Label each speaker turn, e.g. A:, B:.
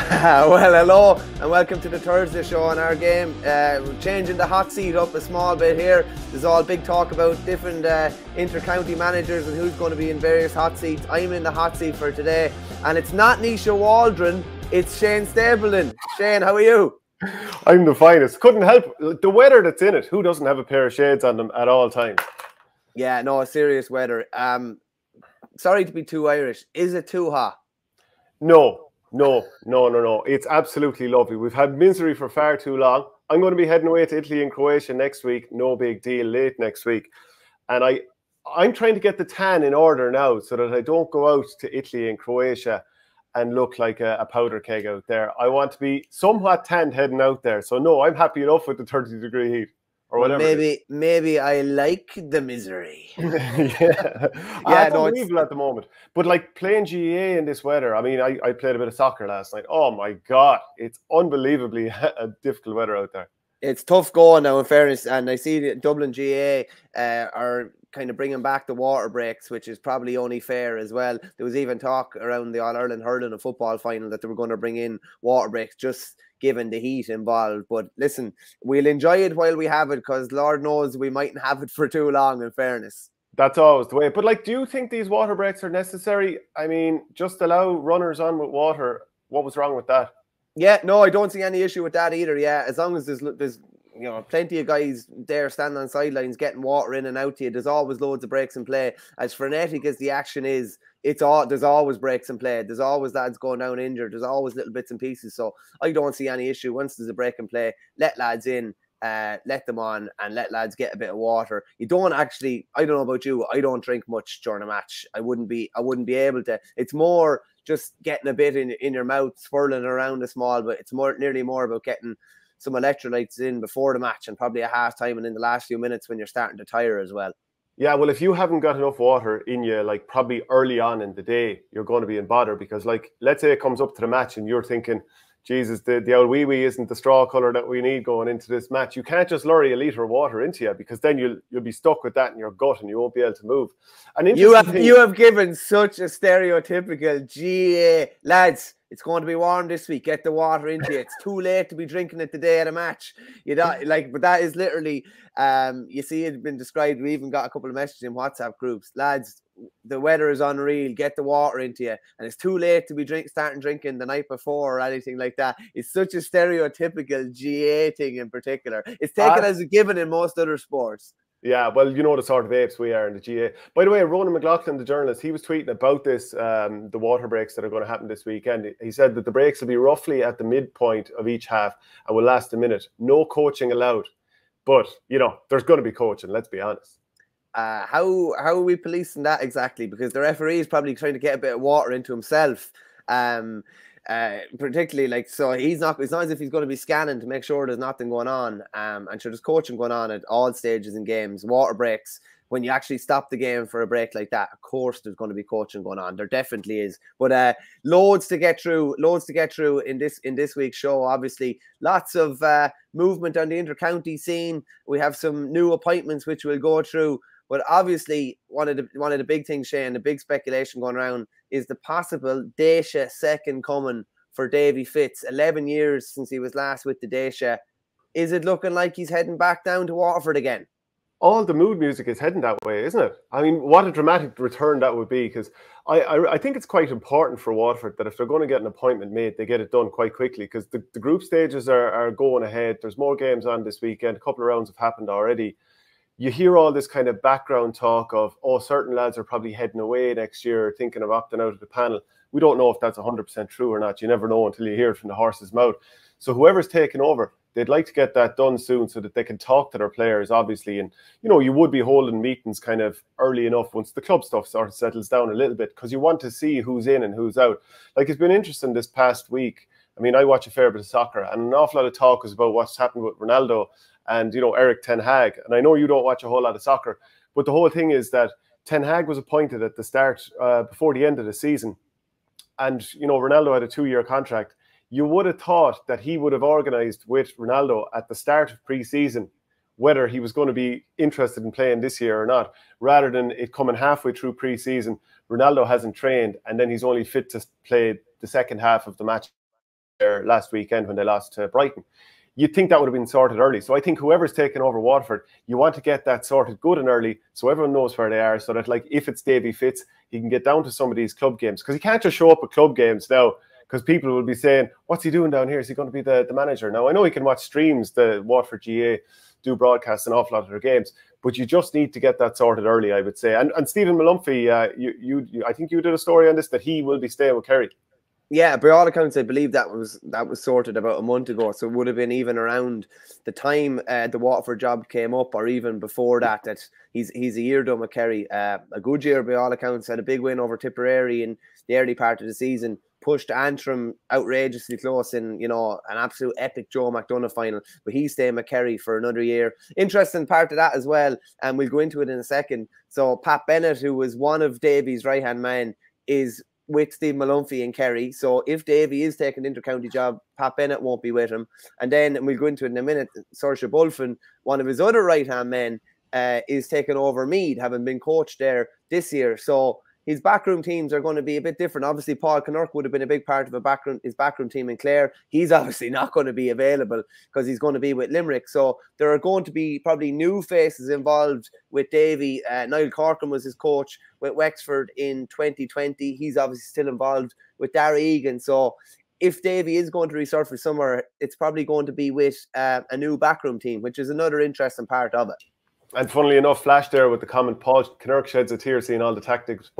A: Well, hello and welcome to the Thursday show on Our Game. We're changing the hot seat up a small bit here. There's all big talk about different inter-county managers and who's going to be in various hot seats. I'm in the hot seat for today, and it's not Nisha Waldron, it's Shane Stapleton. Shane, how are you?
B: I'm the finest. Couldn't help the weather that's in it. Who doesn't have a pair of shades on them at all times?
A: Yeah, no, serious weather. Sorry to be too Irish. Is it too hot?
B: No. It's absolutely lovely. We've had misery for far too long. I'm going to be heading away to Italy and Croatia next week. No big deal, late next week. And I'm trying to get the tan in order now so that I don't go out to Italy and Croatia and look like a powder keg out there. I want to be somewhat tanned heading out there. So no, I'm happy enough with the 30-degree heat. Or whatever.
A: Maybe I like the misery.
B: Yeah, it's unbelievable at the moment. But like playing GAA in this weather, I mean, I played a bit of soccer last night. Oh my God, it's unbelievably difficult weather out there.
A: It's tough going now, in fairness. And I see that Dublin GAA are kind of bringing back the water breaks, which is probably only fair as well. There was even talk around the All-Ireland hurling and football final that they were going to bring in water breaks just given the heat involved. But listen, we'll enjoy it while we have it, because Lord knows we mightn't have it for too long, in fairness.
B: That's always the way. But like, do you think these water breaks are necessary? I mean, just allow runners on with water. What was wrong with that?
A: Yeah, no, I don't see any issue with that either. Yeah, as long as there's you know, plenty of guys there standing on sidelines getting water in and out to you. There's always loads of breaks in play. As frenetic as the action is, there's always breaks in play. There's always lads going down injured. There's always little bits and pieces. So I don't see any issue. Once there's a break in play, let lads in, let them on, and let lads get a bit of water. You don't actually, I don't know about you, I don't drink much during a match. I wouldn't be able to. It's more just getting a bit in your mouth, swirling around a small, but it's nearly more about getting some electrolytes in before the match and probably a half time and in the last few minutes when you're starting to tire as well.
B: Yeah, well, if you haven't got enough water in you, like probably early on in the day, you're going to be in bother, because like, let's say it comes up to the match and you're thinking, Jesus, the old wee-wee isn't the straw colour that we need going into this match. You can't just lurry a litre of water into you, because then you'll be stuck with that in your gut and you won't be able to move. And
A: you have given such a stereotypical GAA. Lads, it's going to be warm this week. Get the water into you. It's too late to be drinking it the day of the match. You know, like, but that is literally, you see it's been described. We even got a couple of messages in WhatsApp groups. Lads, the weather is unreal. Get the water into you. And it's too late to be starting drinking the night before or anything like that. It's such a stereotypical GAA thing in particular. It's taken as a given in most other sports.
B: Yeah, well, you know the sort of apes we are in the GAA. By the way, Ronan McLaughlin, the journalist, he was tweeting about this, the water breaks that are going to happen this weekend. He said that the breaks will be roughly at the midpoint of each half and will last a minute. No coaching allowed. But, you know, there's going to be coaching, let's be honest.
A: How are we policing that exactly? Because the referee is probably trying to get a bit of water into himself. Particularly, like, so it's not as if he's going to be scanning to make sure there's nothing going on. And sure, there's coaching going on at all stages in games. Water breaks, when you actually stop the game for a break like that, of course there's going to be coaching going on. There definitely is. But loads to get through in this week's show. Obviously, lots of movement on the inter-county scene. We have some new appointments which we'll go through. But obviously, one of the big things, Shane, the big speculation going around is the possible Daisha second coming for Davy Fitz. 11 years since he was last with the Daisha. Is it looking like he's heading back down to Waterford again?
B: All the mood music is heading that way, isn't it? I mean, what a dramatic return that would be, because I think it's quite important for Waterford that if they're going to get an appointment made, they get it done quite quickly, because the group stages are going ahead. There's more games on this weekend. A couple of rounds have happened already. You hear all this kind of background talk of, oh, certain lads are probably heading away next year, thinking of opting out of the panel. We don't know if that's 100% true or not. You never know until you hear it from the horse's mouth. So whoever's taking over, they'd like to get that done soon so that they can talk to their players, obviously. And, you know, you would be holding meetings kind of early enough once the club stuff sort of settles down a little bit, because you want to see who's in and who's out. Like, it's been interesting this past week. I mean, I watch a fair bit of soccer, and an awful lot of talk was about what's happened with Ronaldo and, you know, Eric Ten Hag. And I know you don't watch a whole lot of soccer, but the whole thing is that Ten Hag was appointed at the start, before the end of the season. And, you know, Ronaldo had a 2-year contract. You would have thought that he would have organised with Ronaldo at the start of pre-season whether he was going to be interested in playing this year or not, rather than it coming halfway through pre-season, Ronaldo hasn't trained, and then he's only fit to play the second half of the match there last weekend when they lost to Brighton. You'd think that would have been sorted early. So I think whoever's taken over Waterford, you want to get that sorted good and early so everyone knows where they are, so that, like, if it's Davy Fitz, he can get down to some of these club games. Because he can't just show up at club games now, because people will be saying, what's he doing down here? Is he going to be the manager? Now, I know he can watch streams, the Waterford GAA do broadcast an awful lot of their games, but you just need to get that sorted early, I would say. And Stephen Malumphey, I think you did a story on this, that he will be staying with Kerry.
A: Yeah, by all accounts, I believe that was sorted about a month ago. So it would have been even around the time the Waterford job came up, or even before that. That he's a year done with Kerry. A good year by all accounts. Had a big win over Tipperary in the early part of the season. Pushed Antrim outrageously close in, you know, an absolute epic Joe McDonough final. But he's staying with Kerry for another year. Interesting part of that as well, and we'll go into it in a second. So Pat Bennett, who was one of Davy's right-hand man, is with Steve Malumphey in Kerry. So if Davy is taking an inter-county job, Pat Bennett won't be with him. And then, and we'll go into it in a minute, Saoirse Bulfin, one of his other right-hand men, is taking over Meath, having been coached there this year. So his backroom teams are going to be a bit different. Obviously, Paul Kinnerk would have been a big part of his backroom team in Clare. He's obviously not going to be available because he's going to be with Limerick. So there are going to be probably new faces involved with Davy. Niall Corcoran was his coach with Wexford in 2020. He's obviously still involved with Dara Egan. So if Davy is going to resurface somewhere, it's probably going to be with a new backroom team, which is another interesting part of it.
B: And funnily enough, Flash there with the comment, Paul Kinnerk sheds a tear seeing all the tactics